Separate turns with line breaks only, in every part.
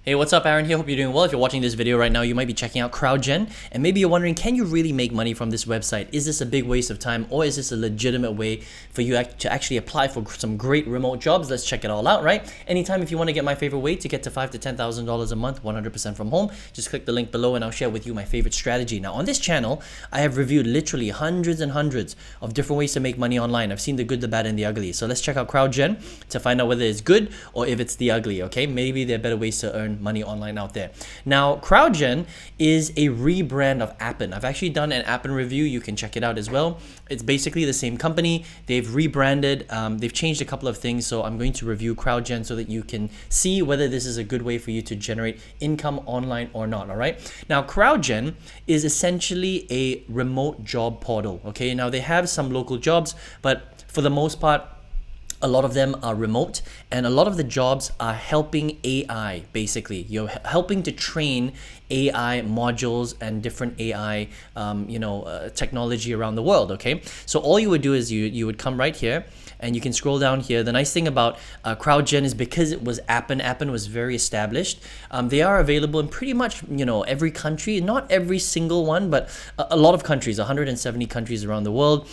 Hey, what's up? Aaron here. Hope you're doing well. If you're watching this video right now, you might be checking out Crowdgen, and maybe you're wondering, can you really make money from this website? Is this a big waste of time, or is this a legitimate way for you to actually apply for some great remote jobs? Let's check it all out, right? Anytime, if you want to get my favorite way to get to $5,000 to $10,000 a month, 100% from home, just click the link below and I'll share with you my favorite strategy. Now, on this channel, I have reviewed literally hundreds and hundreds of different ways to make money online. I've seen the good, the bad, and the ugly. So let's check out Crowdgen to find out whether it's good or if it's the ugly, okay? Maybe there are better ways to earn money online out there. Now, Crowdgen is a rebrand of Appen. I've actually done an Appen review. You can check it out as well. It's basically the same company. They've rebranded. They've changed a couple of things. So I'm going to review Crowdgen so that you can see whether this is a good way for you to generate income online or not. All right. Now, Crowdgen is essentially a remote job portal. Okay. Now, they have some local jobs, but for the most part, a lot of them are remote, and a lot of the jobs are helping AI. Basically, you're helping to train AI modules and different AI technology around the world. Okay, so all you would do is you would come right here and you can scroll down here. The nice thing about Crowdgen is because it was Appen was very established. They are available in pretty much every country, not every single one, but a lot of countries, 170 countries around the world.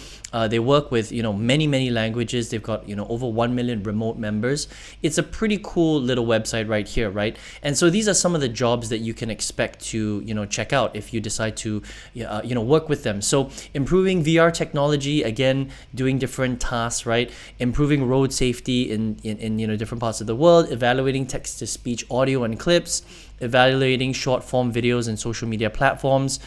They work with many languages. They've got over 1 million remote members. It's a pretty cool little website right here, right? And so these are some of the jobs that you can expect to check out if you decide to work with them. So improving VR technology, again, doing different tasks, right? Improving road safety in different parts of the world, evaluating text-to-speech audio and clips, evaluating short form videos and social media platforms,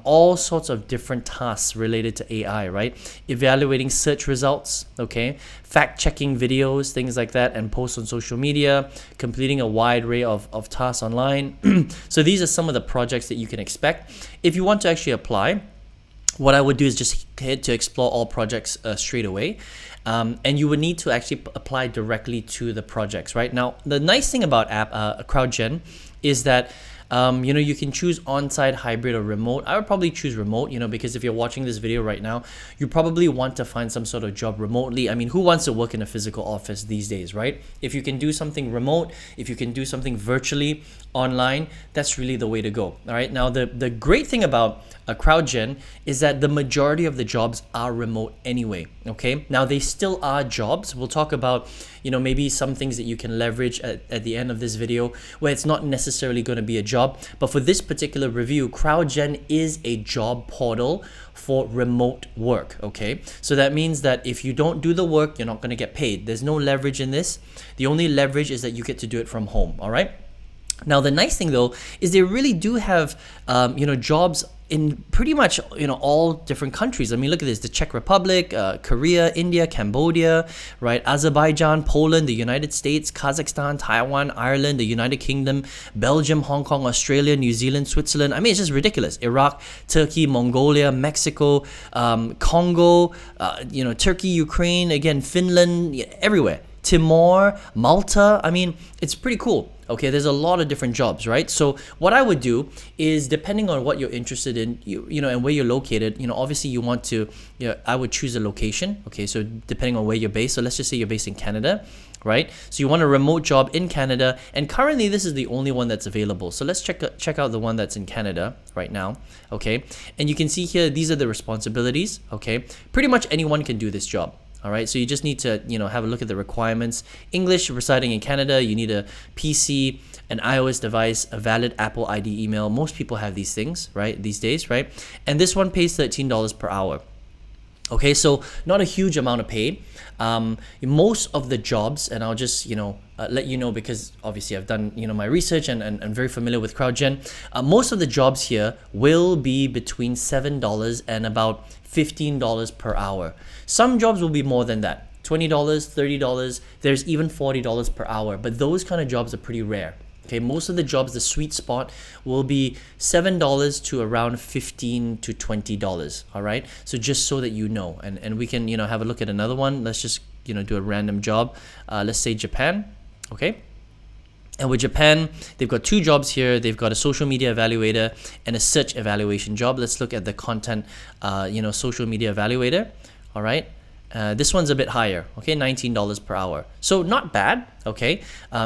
all sorts of different tasks related to AI, right? Evaluating search results, okay? Fact checking videos, things like that, and posts on social media, completing a wide array of tasks online. So these are some of the projects that you can expect. If you want to actually apply, what I would do is just hit to explore all projects straight away. And you would need to actually apply directly to the projects, right? Now, the nice thing about Crowdgen is that you can choose on-site, hybrid, or remote. I would probably choose remote, because if you're watching this video right now, you probably want to find some sort of job remotely. I mean, who wants to work in a physical office these days, right? If you can do something remote, if you can do something virtually online, that's really the way to go. All right. Now, the great thing about Crowdgen is that the majority of the jobs are remote anyway. Okay. Now, they still are jobs. We'll talk about maybe some things that you can leverage at the end of this video where it's not necessarily going to be a job. But for this particular review, Crowdgen is a job portal for remote work. Okay, so that means that if you don't do the work, you're not going to get paid. There's no leverage in this. The only leverage is that you get to do it from home. All right. Now, the nice thing though is they really do have jobs in pretty much all different countries. I mean, look at this: the Czech Republic, Korea, India, Cambodia, right? Azerbaijan, Poland, the United States, Kazakhstan, Taiwan, Ireland, the United Kingdom, Belgium, Hong Kong, Australia, New Zealand, Switzerland. I mean, it's just ridiculous. Iraq, Turkey, Mongolia, Mexico, Congo, Turkey, Ukraine, again, Finland, everywhere. Timor, Malta. I mean, it's pretty cool. Okay, there's a lot of different jobs, right? So what I would do is, depending on what you're interested in, and where you're located, obviously you want to, I would choose a location. Okay, so depending on where you're based. So let's just say you're based in Canada, right? So you want a remote job in Canada, and currently this is the only one that's available. So let's check out the one that's in Canada right now. Okay, and you can see here, these are the responsibilities. Okay, pretty much anyone can do this job. All right, so you just need to, have a look at the requirements. English, residing in Canada, you need a PC, an iOS device, a valid Apple ID email. Most people have these things, right, these days, right? And this one pays $13 per hour. Okay, so not a huge amount of pay. Most of the jobs, and I'll just, let you know, because obviously I've done, my research and I'm very familiar with Crowdgen. Most of the jobs here will be between $7 and about $15 per hour. Some jobs will be more than that, $20, $30. There's even $40 per hour, but those kind of jobs are pretty rare. Okay, most of the jobs, the sweet spot will be $7 to around $15 to $20. All right, so just so that and we can have a look at another one. Let's just do a random job. Let's say Japan. Okay. And with Japan, they've got two jobs here. They've got a social media evaluator and a search evaluation job. Let's look at the content, social media evaluator. All right. This one's a bit higher, okay, $19 per hour. So not bad, okay.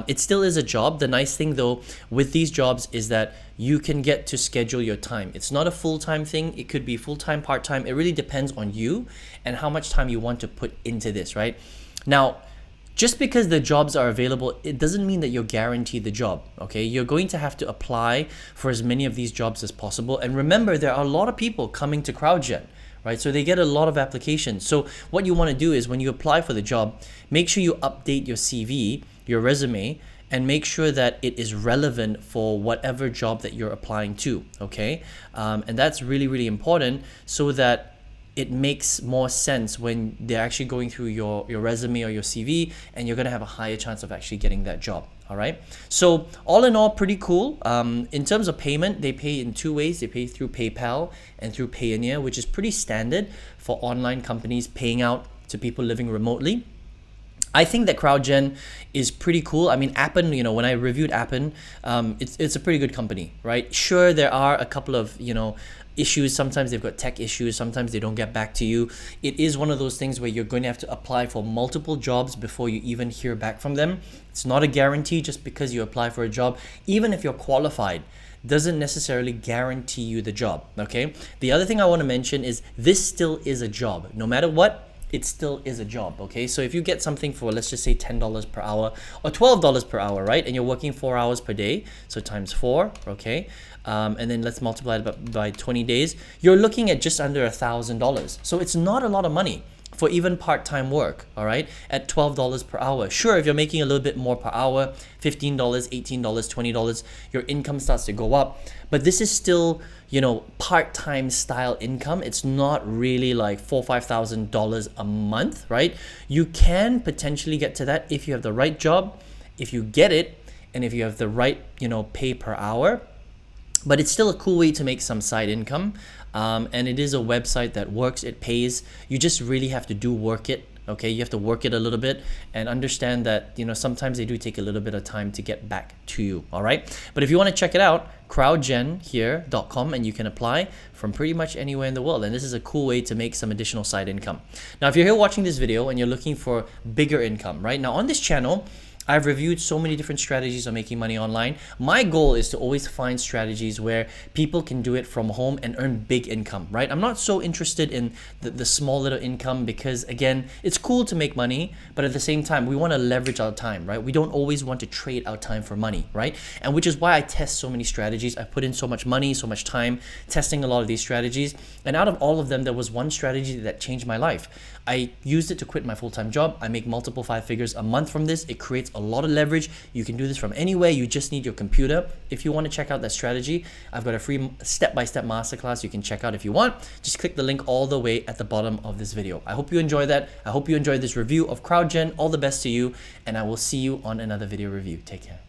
It still is a job. The nice thing though with these jobs is that you can get to schedule your time. It's not a full-time thing. It could be full-time, part-time. It really depends on you and how much time you want to put into this, right? Now, just because the jobs are available, it doesn't mean that you're guaranteed the job, okay? You're going to have to apply for as many of these jobs as possible. And remember, there are a lot of people coming to Crowdgen, right? So they get a lot of applications. So what you want to do is when you apply for the job, make sure you update your CV, your resume, and make sure that it is relevant for whatever job that you're applying to, okay? And that's really, really important so that it makes more sense when they're actually going through your resume or your CV, and you're gonna have a higher chance of actually getting that job. All right. So all in all, pretty cool. In terms of payment, they pay in two ways. They pay through PayPal and through Payoneer, which is pretty standard for online companies paying out to people living remotely. I think that Crowdgen is pretty cool. I mean, Appen, you know, when I reviewed Appen, it's a pretty good company, right? Sure, there are a couple of, you know, issues. Sometimes they've got tech issues. Sometimes they don't get back to you. It is one of those things where you're going to have to apply for multiple jobs before you even hear back from them. It's not a guarantee just because you apply for a job. Even if you're qualified, doesn't necessarily guarantee you the job, okay? The other thing I want to mention is this still is a job. No matter what, it still is a job, okay? So if you get something for, let's just say $10 per hour or $12 per hour, right? And you're working 4 hours per day, so times 4, okay? And then let's multiply it by 20 days. You're looking at just under $1,000. So it's not a lot of money for even part-time work, all right? At $12 per hour. Sure, if you're making a little bit more per hour, $15, $18, $20, your income starts to go up. But this is still, you know, part-time style income. It's not really like $4,000 or $5,000 a month, right? You can potentially get to that if you have the right job, if you get it, and if you have the right, you know, pay per hour. But it's still a cool way to make some side income. And it is a website that works, it pays. You just really have to work it, okay? You have to work it a little bit and understand that, you know, sometimes they do take a little bit of time to get back to you, all right? But if you want to check it out, crowdgen.com, and you can apply from pretty much anywhere in the world. And this is a cool way to make some additional side income. Now, if you're here watching this video and you're looking for bigger income, right? Now on this channel, I've reviewed so many different strategies on making money online. My goal is to always find strategies where people can do it from home and earn big income, right? I'm not so interested in the small little income because, again, it's cool to make money, but at the same time, we want to leverage our time, right? We don't always want to trade our time for money, right? And which is why I test so many strategies. I put in so much money, so much time testing a lot of these strategies. And out of all of them, there was one strategy that changed my life. I used it to quit my full-time job. I make multiple 5 figures a month from this. It creates a lot of leverage. You can do this from anywhere. You just need your computer. If you want to check out that strategy, I've got a free step-by-step masterclass you can check out if you want. Just click the link all the way at the bottom of this video. I hope you enjoy that. I hope you enjoyed this review of Crowdgen. All the best to you, and I will see you on another video review. Take care.